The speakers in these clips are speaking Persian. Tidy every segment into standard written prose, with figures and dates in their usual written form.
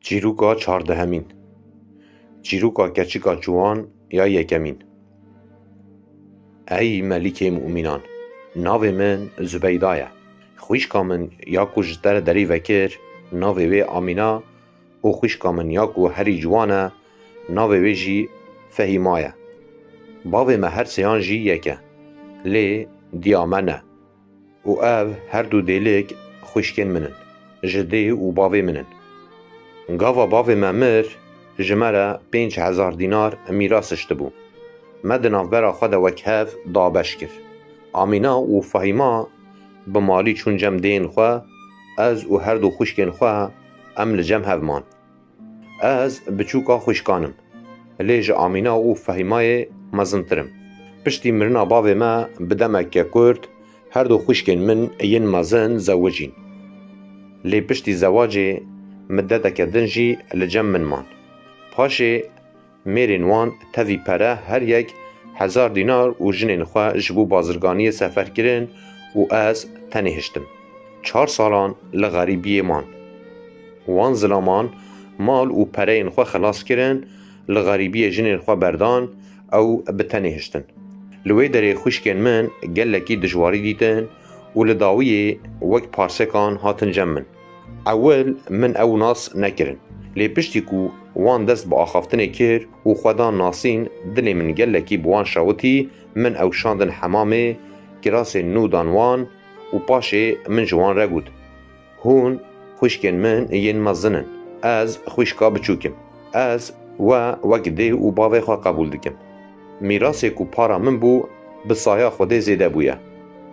چیروکا چهاردهمین چیروکا کچیکا جوان یا یکمین. ای ملیک مؤمنان، ناو من زبیدایه. خویشکا من یاکو جتر دری وکر، ناو وی آمینا، و خویشکا من یاکو هری جوانه، ناو وی جی فهیمایه. باوی ما هر سیان جی یکه، لی دیامنه. و او هر دو دیلک خویشکن منن، جده و باوی منن. گاوا باوی ما مر، جمره 5000 دینار میراسشت بو. مدناف برا خود وکهف دابش کر. آمینا و فهیما بمالی چون جم دین خواه، از و هر دو خوشکن خواه ام لجم هفمان. از بچوکا خوشکانم، لیج آمینا و فهیمای مزنترم. پشتی مرنا باوی ما بدمک کرد، هر دو خوشکن من ین مزن زوجین. لی پشتی زواج مددک دنجی لجم من مان. پاشه میرین وان تاوی پره هر یک 1000 دینار و جنین خواه جبو بازرگانی سفر کرن و از تنهشتم. 4 سالان لغریبی مان. وان ظلامان مال و پرین خواه خلاص کرن، لغریبی جنین خواه بردان او بتنهشتن. لوی داره خوشکن من گلکی دجواری دیتن و لداوی وک پارسکان هاتن جمن. اول من او ناس نکرن. لی پشتی کو وان دست با آخافتنه کر و خودان ناسین دلی من گلکی بوان شاوتی من او شاندن حمامه کراس نودان وان و پاشه من جوان رگود. هون خوشکن من ین مزنن. از خوشکا بچوکم. از وک ده و باوی خواه قبول دکم. میراسی کو پارا من بو بسایا خوده زیده بویا.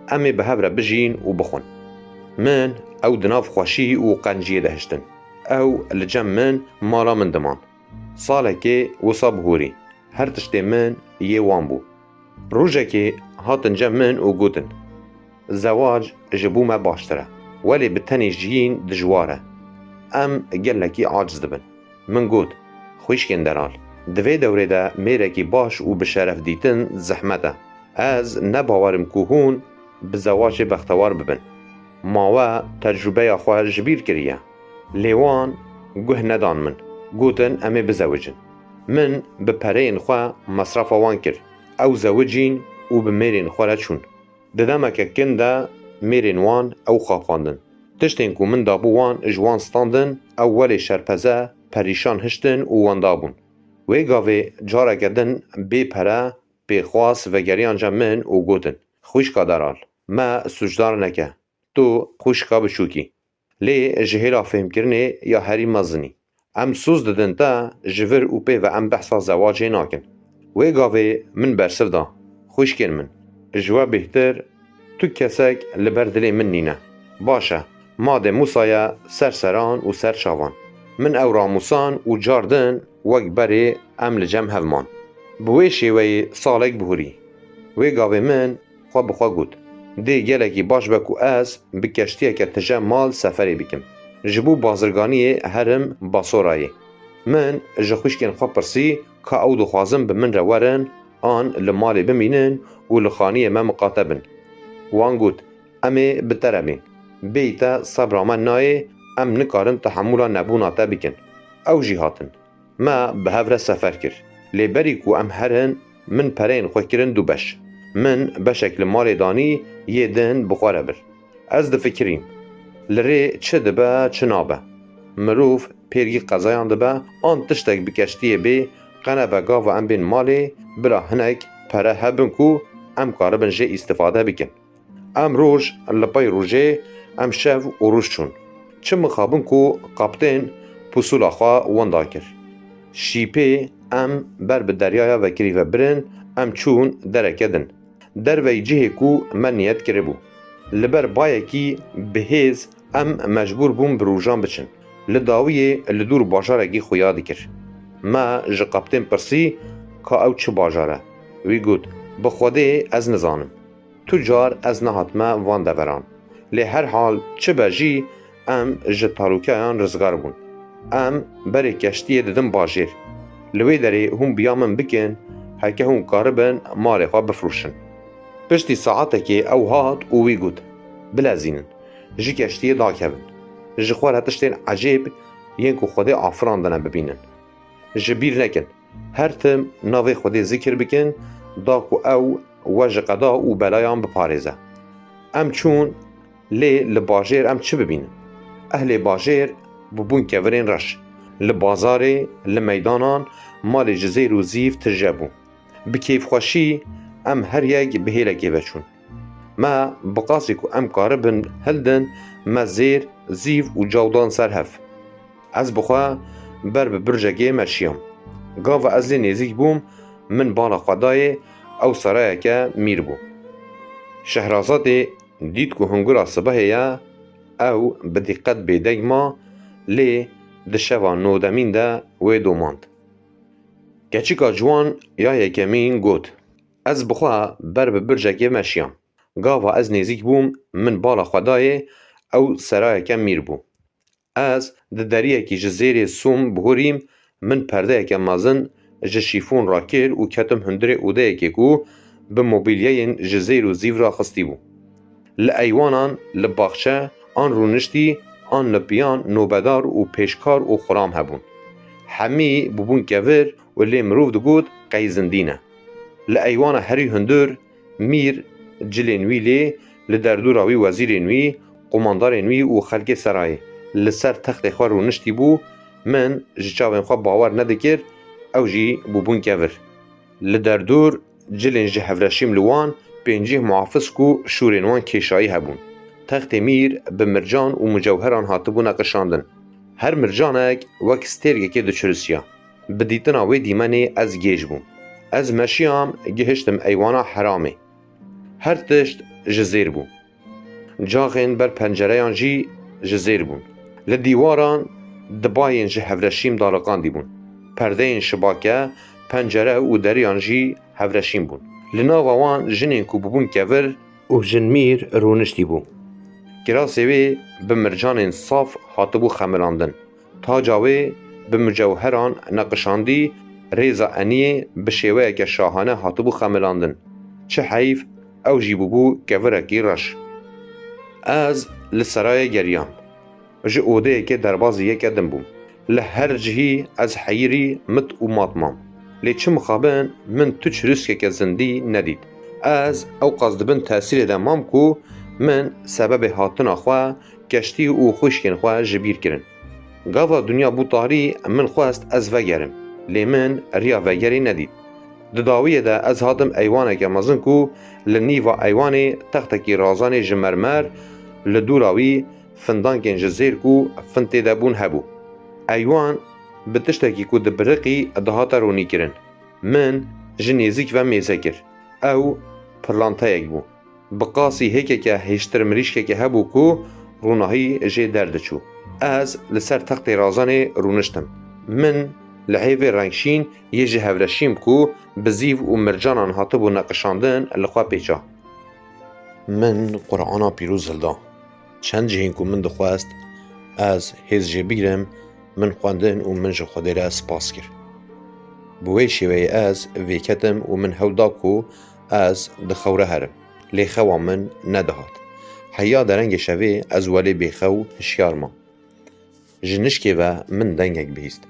امی به هفره بجین و بخون. من او دناف خوشی و قنجیه دهشتن. او لجم من مالا من دمان. ساله که وصاب هوری. هر تشتی من یه وان بو. روژه که هاتن جم من و گوتن. زواج جبو ما باشتره. ولی بتنی جین دجواره. ام گلکی عاجز دبن. من گوت خوشکن درال. دوی دوره ده میره که باش و بشرف دیتن زحمته. از نباورم که هون بزواج بختوار ببن. ماوه تجربه خواه جبیر کریه. لیوان گوه ندان من. گوتن امی بزوجن. من به پرین خواه مصرف وان کر. او زوجین و به میرین خواه چون. ددمه که کنده میرین وان او خواهاندن. تشتین که من دابو وان جوان ستاندن او ولی شرپزه پریشان هشتن و وان دابون. وی گاوه جاره گدن بی پره بی خواست و گریان جم من و گوتن. خوشکا درال. ما سجدار نکه. تو خوشکا بشوکی. لی جهیلا فهم کرنه یا هری مزنی. ام سوز ددن تا جور او پی و ام بحثا زواجه ناکن. وی گاوه من برسر دا. خوشکن من. جوا بهتر تو کسک لبر دلی من نینه. باشه. ماده موسایا سرسران و سرشاوان. من او راموسان و جاردن وک بری ام لجم هفمان. بوی شیوی سالک بهوری. وی گاوه من خواه بخواه گود. دی گلکی باش بکو از بکشتیه که تجه مال سفری بکم. جبو بازرگانی هرم باسورایی. من جخوشکن خواه پرسی که او دخوازم به من روارن آن لمالی بمینن و لخانی ما مقاتبن. وان گود امی بترمین. بیتا صبرامن نای ام نکارن تحمولا نبوناتا بکن. او جیهاتن. ما به هفره سفر کر. لیبری کو ام هرن من پرین خواه کرن دو بش. من بشکل مال دانی یه دن بخواره بر. از دفکریم. لره چه دبه چه نابه. مروف پیرگی قضایان دبه آن تشتک بکشتیه بی قنه بگا و ام بین مالی برا هنک پره هبن کو ام کاربن جه استفاده بکن. ام روش لپای روژه ام شف و روش چون. چه مخابن کو قابتین پسول خواه وندا کر. شیپه ام بر به دریای وکری و برن ام چون درکدن. در وی جه کو من نیت کرده بو. لبر بایه کی بهیز ام مجبور بوم بروجان بچن. لداویه لدور باجاره گی خویادی کر. ما جقابتین پرسی که او چه باجاره. وی گود بخواده از نزانم. تجار از نهاتما وان دوران. لی هر حال چه بجی ام جتاروکه آن رزگار بون. ام بری کشتیه ددم باجیر. لوی داره هم بیامن بکن هکه هم کاربن مال خواه بفروشن. پشتی ساعته که او هات و وی گود بلازینن. جی کشتیه داکهون. جی خوار هتشتین عجیب yên ku Xwedê afirandine bibînin. Ji bîr nekin, her tim navê Xwedê zikir bikin da ku ew we ji qeda û belayan biparêze. Em çûn lê li bajêr em çi bibînin? Ehlê bajêr bûbûn kevirên reş. Li bazarê, li meydanan, malê ji zêr û zîv tirje bû. Bi kêfxweşî em her yek bi hêlekê veçûn. Me bi qasî ku em karibin hildin, me zêr, zîv û cawdan ser hev. Ez bi xwe ber bi bircekê meşiyam. Gava ez lê nêzik bûm, min bala Xwedayê ew serayeke mîr bû. Şehrazadê dît ku hungura sibehê ye, ew bi diqqet bêdeng ma, lê di şeva nodemîn de wê domand. Keçika ciwan ya yekemîn got: Ez bi xwe ber bi bircekê meşiyam. Gava ez nêzik bûm, min bala Xwedayê ew serayeke mîr bû. Ez di deriyekî ji zêrê Sûm bihûrîm, min perdeyeke mezin ji şîfon rakir û ketim hundirê odeyekê ku bi mobilyeyên ji zêr û zîv re xistî bû. Li eywanan, li baxçe, an rûniştî, an li piyan nobedar û pêşkar û xuram hebûn. Hemî bûbûn kevir û lê mirov digot qey zindîn e. Li eywana herî hundir, mîr cilên wî lê li derdora wî wezîrên wî, qomandarên wî û xelkê serayê li ser textê xwe rûniştî bû, min ji çavên xwe bawer nedikir, ew jî bûbûn kevir. Li derdor cilên ji hevreşîm li wan, pêncî muhafiz ku şûrên wan kêşayî hebûn. Textê mîr bi mircan û mucewheran hatibû neqişandin. Her mircanek wek stêrgekê diçirisiya. Bi dîtina wê dîmenê ez gêj bûm. Ez meşiyam, gihiştim eywana heramê. Her tişt ji zêr bû. Caxên ber pencereyan jî ji zêr bûn. Li dîwaran dibayên ji hevreşîm daliqandî bûn. Perdeyên şibake, pencere û deriyan jî hevreşîm bûn. Li nava wan jinên ku bûbûn kevir û jinmîr rûniştî bû. Kirasê wê bi mircanên saf hatibû xemilandin. Taca wê bi mucewheran neqişandî, rêza eniyê bi şêweyeke şahane hatibû xemilandin. Çi heyv, ew jî bûbû kevirekî reş. Ez li serayê geriyam. Ji odeyekê derbasî yekê din bûm. Li her cihî ez heyîrî mit û matmam. Lê çi mixabin min tuç riskeke zindî nedît. Ez ew qas dibin tesîrê de mam ku min sebebê hatina xwe, keştî û xwîşkên xwe ji bîr kirin. Gava dunya bû tarî, min xwest ez vegerim. Lê min riya vegerî nedît. Di dawiyê de ez hatim eywaneke mezin ku li nîva eywanê textekî razanê ji mermer, li dûra wî findankên ji zêr ku fin tê de bûn hebû. Eywan bi tiştekî ku di biriqî dihate ronîkirin. Min ji nêzik ve mêze kir. Ew pirlanteyek bû. Bi qasî hêkeke hêştir mirîşkeke hebû ku rûnahî jê derdiçû. Ez li ser textê razanê rûniştim. Min li hêvê rengşîn yê ji hevreşîm ku bi zîv û mircanan hatibû neqişandin li xwe pêça. Min Qur'ana pîrûz hilda. Çend cihên ku min dixwest ez hêz jê bigrim, min xwendin û min ji Xwedê re spas kir. Bi wê şêweyê ez vêketim û min hewl da ku ez dixewre herim. Lê xewa min nedihat. Heya derengê şevê ez welê bêxew hişyar mam. Ji nişkê ve min dengek bihîst.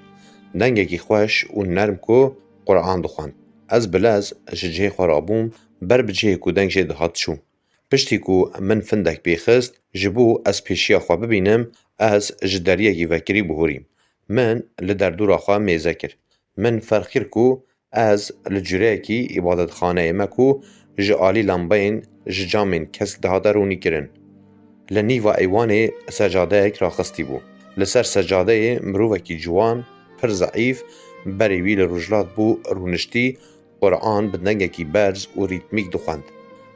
Dengekî xweş û nerm ku Qur'an dixwend. Ez bilez ji cihê xwe rabûm, ber bi cihê ku deng jê dihat çûm. Piştî ku min findek pêxist, ji bo ez pêşiya xwe bibînim, ez ji deriyekî vekirî bihûrîm. Min li derdora xwe mêze kir. Min ferxîr ku ez li cûreyekî îbadetxaneyê me ku ji alî lembeyên ji camên kesk dihate ronîkirin. Li nîva eywanê secadeyek raxistî bû. Li ser secadeyê mirovekî ciwan, pir zeîf, berê wî li rojhilat bû rûniştî, Qur'an bi dengekî berz û rîtmîk dixwend.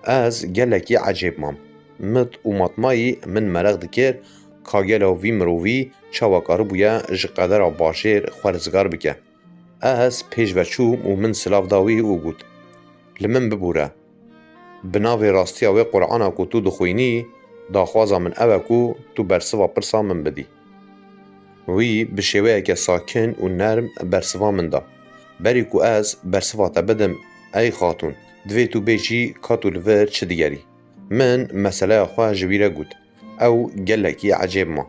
Ez gelekî ecêb mam. Mit û matmayî min mereq dikir ka gelo vî mirovî çawa karibûye ji qedera başêr xwe rizgar bike. Ez pêş veçûm û min silav da wî û got: Li min bibûre. Bi navê rastiya wê Qur'ana ku tu dixwînî, daxwaza min ew e ku tu bersiva pirsa min bidî. Wî bi şêweyeke sakin û nerm bersiva min da. Berî ku ez bersiva te bidim, ey xatûn, divê tu bêjî ka tu li vir çi digerî. Min meseleya xwe ji wî re got. Ew gelekî ecêb ma.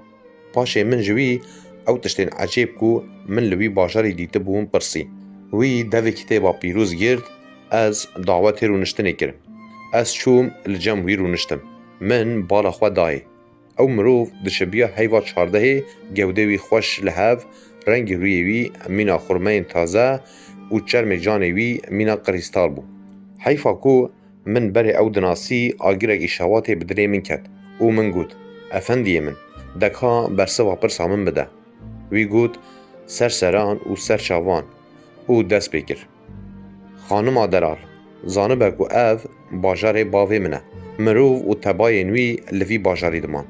Paşê min ji wî او تشتين عجیب کو من لوی باجاری دیته بوم پرسی وی دوی کتابا پیروز گرد از دعوت رونشتنی کرم از چوم لجم وی رونشتم من بالا خوا دای او مروف دشبیا حیوا 14 گوده وی خوش لحف رنگ روی وی مینا خرمین تازه و چرم جان وی مینا قریستال بو حیفا کو من بری او دناسی آگیرگی شواته بدره من کد او من گود افندیه من دکها برسه و پرسا من بده وی گود سر سران و سر چاوان او دست بکر خانم درال زانبه کو او باجار باوی منه مروف و تباین وی لوی باجاری دمان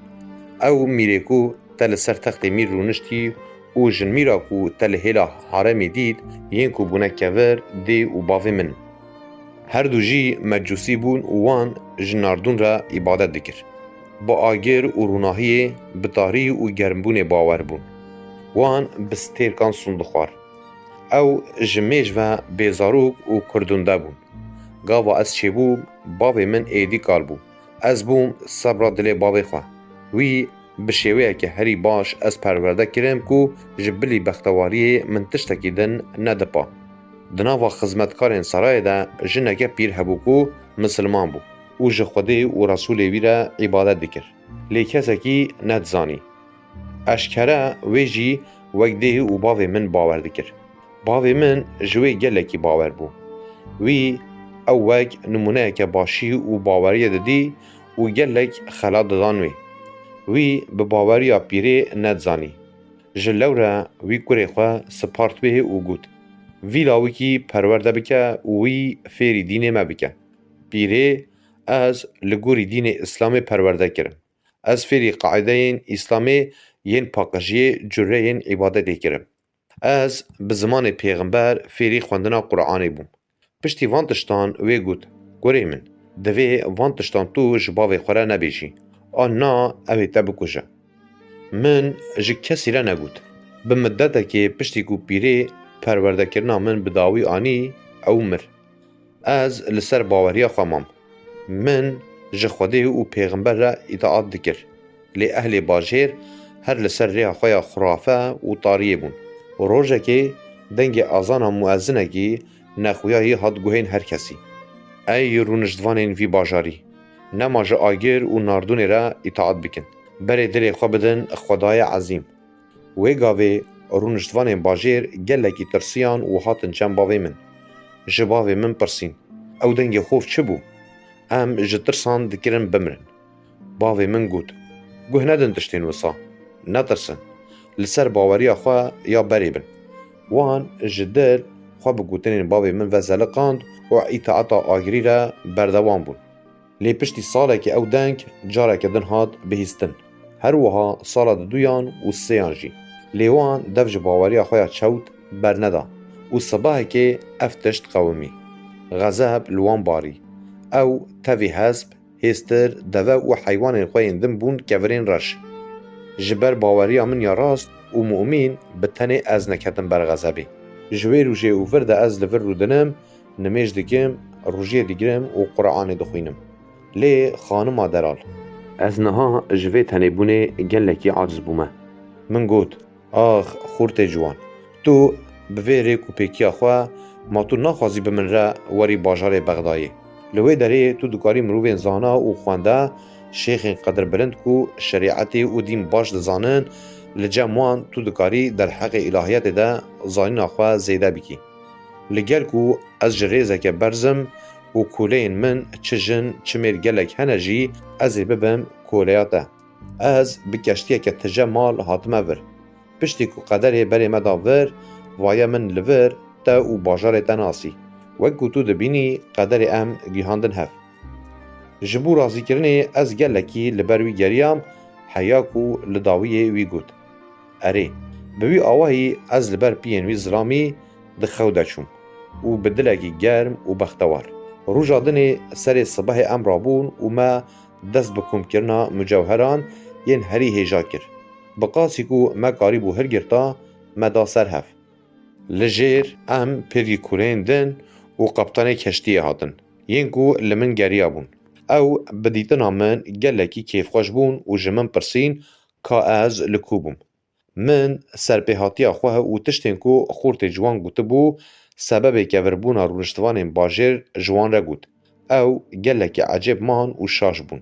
او میره کو تل سر تخت میر رونشتی و جن میرا کو تل هلا حرمی دید ین کو بونه کور دی و باوی من هر دو جی مجوسی بون وان جناردون را عبادت دکر با آگر و روناهی بطاری و گرمبون باور بون وان بستیرکان سندخوار او جمیج و بیزاروک و کردونده بون گاوا از چه بوم باوی من ایدی کال بوم از بوم صبر دل باوی خواه وی بشیوه که هری باش از پرورده کرم کو جبلی بختواری من تشتکی دن ندپا دناوا خزمتکارین سرای ده جنگه پیر هبو کو مسلمان بو او جخوده و رسول ویره عبادت دکر لی کسکی ندزانی اشکره ویجی وگده و باوی من باور دکر باوی من جوی گلکی باور بو وی او وگ نمونه که باشی و باوری ددی و گلک خلا ددانوی وی به باوریا پیره ندزانی جلوره وی کره خواه سپارت به او گود وی لاوکی پرورده بکه وی فیری دینه ما بکه پیره از لگوری دین اسلام پرورده کرم از فیری قاعده اسلامی ین پاکجی جره ین عبادت کرم از به زمان پیغمبر فیری خواندنا قرآنی بوم پشتی وانتشتان وی گود گره من دوی وانتشتان تو جباوی خوره نبیشی آنا اوی تبکوشه من جی کسی را نگود به مدته که پشتی کو پیره پرورده کرنا من بداوی آنی او مر از لسر باوریا خامم من جی خوده و پیغمبر را اطاعت دکر لی اهل باجر هر لسر ریا خویا خرافه و طاریه بون و روژه که دنگ آزانا مؤذنه که نخویایی هاد گوهین هر کسی ای رونشدوانین وی باجاری نما جا آگر و ناردون را اطاعت بکن بره دل خواه بدن خدای عظیم وی گاوه رونشدوانین باجر گلکی ترسیان و هاتن چند باوی من جباوی من پرسین او دنگ خوف چه بو؟ ام جترسان دکرن بمرن باوی من گود گوه ندن تشتین وصا نترسن لسر باوریا خواه یا بری بن وان جدر خواه بگوتنین باوی من وزلقاند و اطاعتا آگری را بردوان بون لی پشتی ساله که او دنگ جاره که دن هاد بهیستن هر وها ساله دویان و سیان جی لیوان دفج باوریا خواه چوت برندا و صباح که افتشت قومی غذاب لوان باری او تاوی حسب هستر دوه و حیوان خواه اندن بون کورین رش جبر باوریا من یا راست و مؤمن بتنه از نکتن بر غذابی جوی روژه و ورد از لور رو دنم نمیج دگم روژه دیگرم و قرآن دخوینم لی خانم درال از نها جوی تنه بونه گلکی عاجز بومه من گود آخ خورت جوان تو بویره کوپیکیا خواه ما تو نخوازی به من را وری باجار بغدایه لوی داره تو دکاری مروین زانا و خوانده شیخ قدر بلند کو شریعتی و دین باش دزانن لجموان تو دکاری در حق الهیت ده زانین خواه زیده بکی لگل کو از جریزه که برزم و کولین من چجن چمیر گلک هنجی از ببم کولیاته از بکشتیه که تجه مال حاتمه ور پشتی کو قدر بری مداور وای من لور تا و باجار تناسی وکو تو دبینی قدر ام گیهاندن هف جبو رازی کرنه از گلکی لبروی گریام حیاکو لداوی وی گود اره بوی آواهی از لبر پیین وی زرامی دخوده چوم و بدلکی گرم و بختوار روژا دنه سر صبح ام رابون و ما دست بکم کرنا مجوهران ین هری هیجا کر بقاسی کو ما قریبو هر گرتا ما دا سر هف لجیر ام پری کورین دن و قبطان کشتی هاتن ین کو لمن گریا بون او بدیتنا من گلکی کیف خوش بون و جمن پرسین که از لکوبم من سرپیهاتیا خواه و تشتین کو خورت جوان گوته بو سبب که وربونا رونشتوان باجر جوان را گوت او گلک عجب مان و شاش بون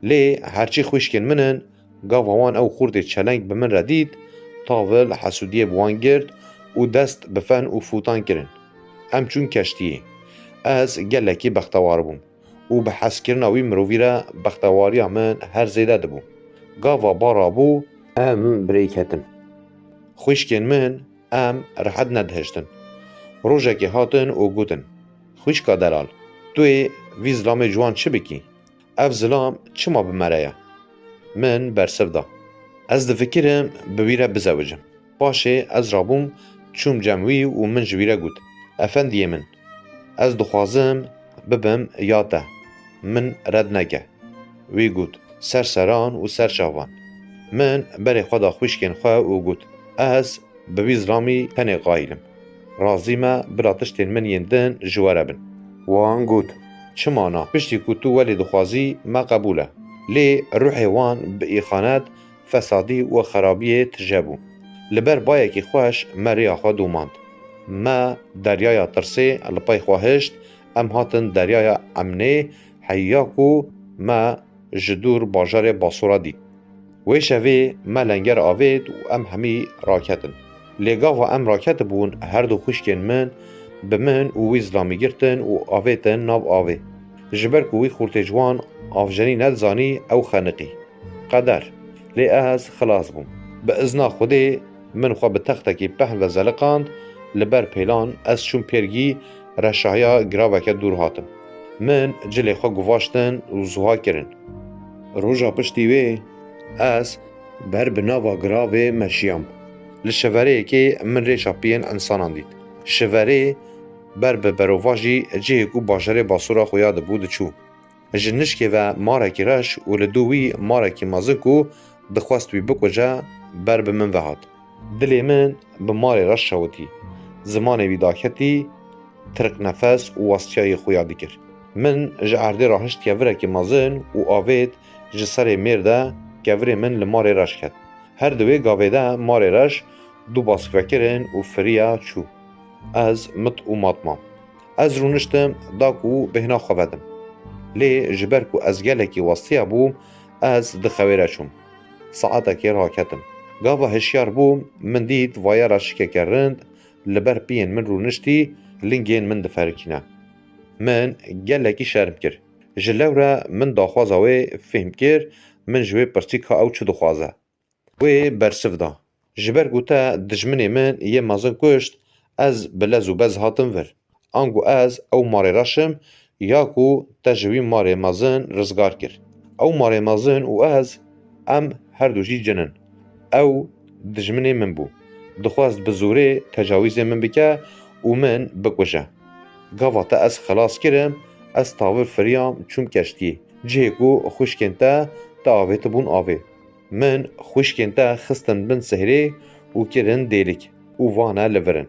لی هرچی خوشکن منن گاوان او خورت چلنگ به من ردید تاول حسودیه بوان گرد و دست بفن و فوتان کرن ام چون کشتیه از گلکی بختوار بوم و به حس کرناوی مرووی را بختواری من هر زیده دبو گاوا بارا بو ام بریکتن خوشکن من ام رحد ندهشتن روژه که هاتن و گوتن خوشکا دلال توی وی زلام جوان چه بکی؟ اف زلام چه ما بمرایه؟ من برسف دا از دفکرم بویره بزوجم باشه از رابوم چوم جموی و من جویره گوت افندیه من از دخوازم ببم یاده من رد نگه وی گوت سرسران و سرچاوان من بری خدا خوشکن خواه و گوت از بوی زلامی پنه قایلم رازی ما براتشتین من یندن جواره بن وان گوت چمانا پشتی که تو ولی دخوازی ما قبوله لی روحی وان به ایخانت فسادی و خرابی تجابو لبر بایکی خوش مریا خواه دوماند ما دریای ترسی لپای خواهشت ام هاتن دریای امنه حیاکو ما جدور باجار باسورا دید وی شوی ما لنگر آوید و ام همی راکتن لگا و ام راکت بون هر دو خوشکن من به من و وی زلامی گرتن و آویتن ناب آوی جبر که وی خورت جوان آفجنی ندزانی او خانقی قدر لی از خلاص بوم به ازنا خوده من خواه به تختکی پهن و زلقاند لبر پیلان از چون پیرگی رشایا گراوکه دور هاتم من جلی خواه گواشتن و زوها کرن روژا پشتی وی از بر بناوا گراوه مشیام لشواره که من ریشا پین انسانان دید شواره بر به برواجی جه کو باجره باسورا خویاد بود چو جنشکه و مارکی رش و لدوی مارکی مازکو دخواست وی بکجا بر به من وهاد دلی من به مار رش شوتی زمان وی داکتی ترک نفس و واسطیای خویادی کرد من جعرده راهشت که که مازن و آوید جسر مرده که من لمار رش کرد هر دوی گاویده مار رش دو باسکوکرن و فریا چو از مت و ماتمام از رونشتم داکو بهنا خوادم لی جبر کو از گلکی واسطیا بوم از دخویره چوم ساعتا که راکتم گاوا هشیار بوم من دید وایا را شکه کرند لبر پین من رونشتی لنگین من دفرکینه من گلکی شرم کر جلو را من داخوازه وی فهم کر من جوی پرسیک ها او چه دخوازه وی برسف دا جبر گوتا دجمنی من یه مازن کشت از بلز و بز هاتم ور آنگو از او ماره راشم یا کو تجوی ماره مازن رزگار کرد او ماره مازن و از ام هر دوشی جنن او دجمنی من بو دخواست بزوره تجاویز من بکه و من بکوشه گاواتا از خلاص کرم از تاور فریام چون کشتی جه کو خوشکنتا تا آویت بون آوی من خوشکنتا خستن بن سهره و کرن دیلک و وانه لورن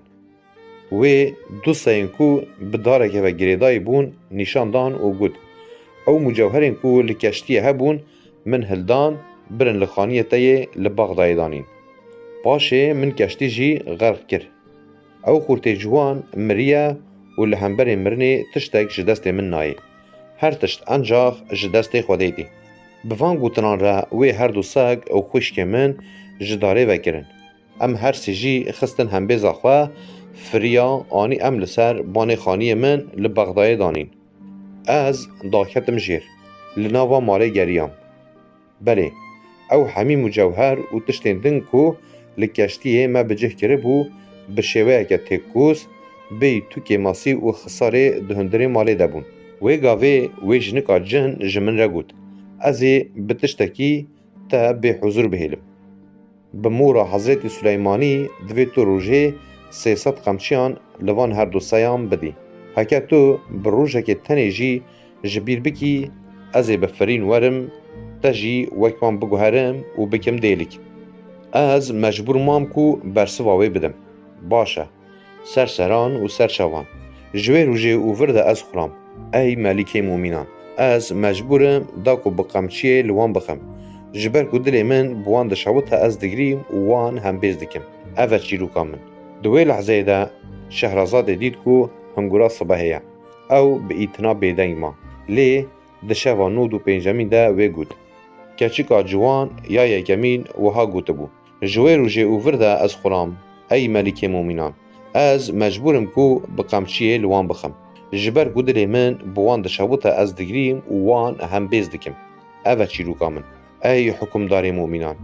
و دو سین کو بداره که و گریدای بون نشاندان و گود او مجوهرین کو لکشتیه هبون من هلدان برن لخانیتای لبغدای دانین باشه من کشتی جی غرق کر او خورتی جوان مریا و لحنبر مرنی تشتک جدست من نای هر تشت انجاخ جدست خودیدی بفان گوتنان را وی هر دو ساگ او خوشک من جداره وکرن ام هر سیجی خستن هم بیزاخواه فریا آنی ام لسر بان خانی من لبغدای دانین از داکتم جیر لناوا ماله گریام بله او همی مجوهر و تشتین دن کو لکشتیه ما بجه کره بو بشوه که تکوس بی تو که ماسی و خساره دهندره ماله دبون وی گاوه وی جنکا جن جمن را گود ازی بتشتکی تا به حضور بهیلم بمورا حضرت سلیمانی دوی تو روژه 300 قمچیان لوان هر دو سیام بدی هکه تو بروژه که تنی جی جبیر بکی ازی بفرین ورم تجی وکمان بگوهرم و بکم دیلک از مجبور مام کو برسواوی بدم باشه سرسران و سرچوان جوی روژه و ورده از خورام ای ملیک مومینان از مجبورم داکو بقمچیه لوان بخم ji ber ku dilê min bi wan dişewite ez digirîm û wan hembêz dikim. Ev e çîroka min. Di wê lehzeyê de Şehrazadê dît ku hingûra sibehê ye. Ew bi îtina bêdeng ma. Lê di şeva nûd û pêncemîn de wê got: Keçika ciwan ya yekemîn wiha gotibû: Ji wê rojê û vir de ez xuram, ey melîkê mûmînan. Ez mecbûr im ku bi qemçiyê li wan bixim. Ji ber ku dilê min bi wan dişewite ez digirîm û wan hembêz dikim. Ev e çîroka min. Ey hukmdarê mûmînan!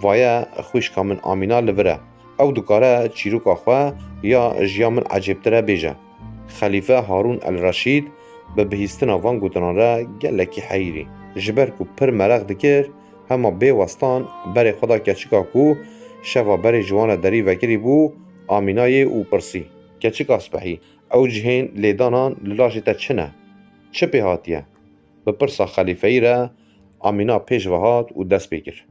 Vaye xwîşka min Amîna li vir e. Ew dikare çîroka xwe ya jiya min ecêbtir e bêje. Xelîfe Harûn el-Reşîd bi bihîstina van gotinan re gelekî heyîrî. Ji ber ku pir mereq dikir, hema bêwestan berê xwe da keçika ku şeva berê ji wan re derî vekirî bû Amînayê û pirsî: Keçika spehî, ew cihên lêdanan li laşê te çi ne? Çi pê hatiye? Bi pirsa xelîfeyî re Amîna pêş ve hat û dest pê kir.